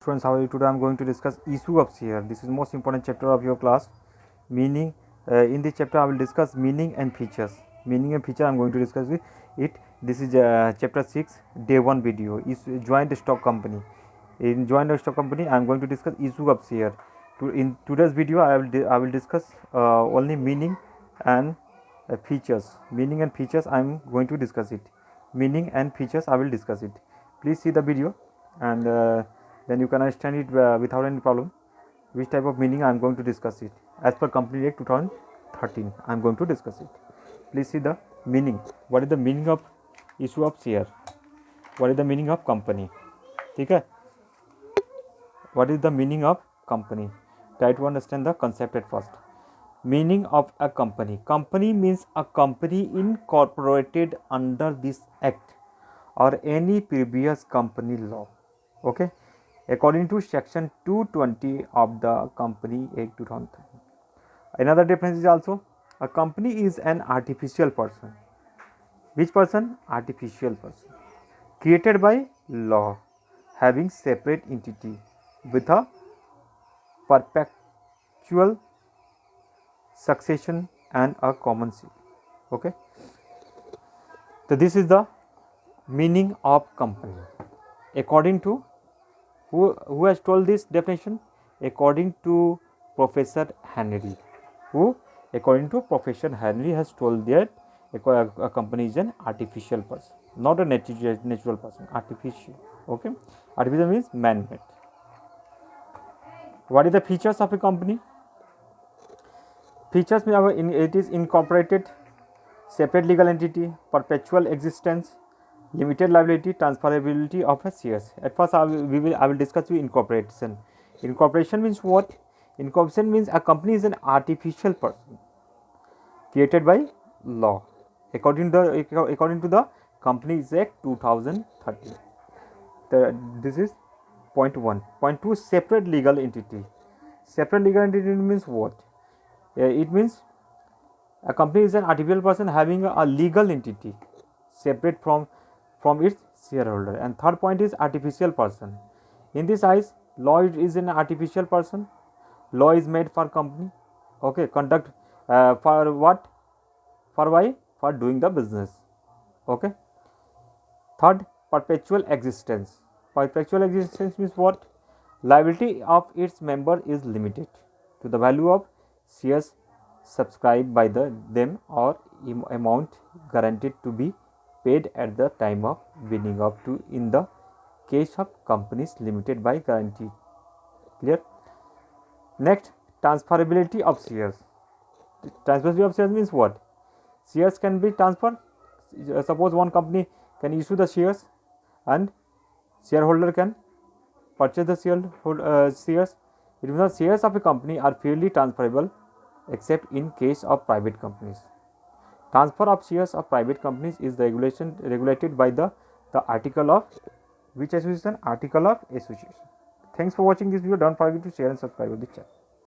Students, how are you? Today I am going to discuss issue of share. This is most important chapter of your class. Meaning, in this chapter I will discuss meaning and features. Meaning and feature I am going to discuss it. This is chapter 6, day 1 video. Is joint stock company. In joint stock company I am going to discuss issue of share. In today's video I will discuss only meaning and features. Meaning and features I am going to discuss it. Meaning and features I will discuss it. Please see the video and then you can understand it without any problem. Which type of meaning I am going to discuss it as per Company Act 2013. I am going to discuss it. Please see the meaning. What is the meaning of issue of share? What is the meaning of company? ठीक है? What is the meaning of company? Try to understand the concept at first. Meaning of a company. Company means a company incorporated under this act or any previous company law. Okay, according to section 220 of the Company Act 2013. Another difference is also a company is an artificial person. Which person? Artificial person created by law, having separate entity with a perpetual succession and a common seal. Okay, so this is the meaning of company according to who has told this definition? According to Professor Henry. Who? According to Professor Henry has told that a company is an artificial person, not a natural person. Artificial. Okay, artificial means man-made. What is the features of a company? Features mean it is incorporated, separate legal entity, perpetual existence, limited liability, transferability of a shares. At first I will discuss you incorporation. Incorporation means what? Incorporation means a company is an artificial person created by law according to the Companies Act 2013. This is point 1. Point 2, separate legal entity. Separate legal entity means what? It means a company is an artificial person having a legal entity separate from its shareholder. And third point is artificial person. In this eyes, law is an artificial person. Law is made for company. Okay, conduct for what? For why? For doing the business. Okay. Third, perpetual existence. Perpetual existence means what? Liability of its member is limited to the value of shares subscribed by them or amount guaranteed to be paid at the time of winning up to in the case of companies limited by guarantee. Clear? Next, transferability of shares. Transferability of shares means what? Shares can be transferred. Suppose one company can issue the shares and shareholder can purchase the shares. It means the shares of a company are freely transferable except in case of private companies. Transfer of shares of private companies is regulated by the article of which association? Article of association. Thanks for watching this video. Don't forget to share and subscribe to the channel.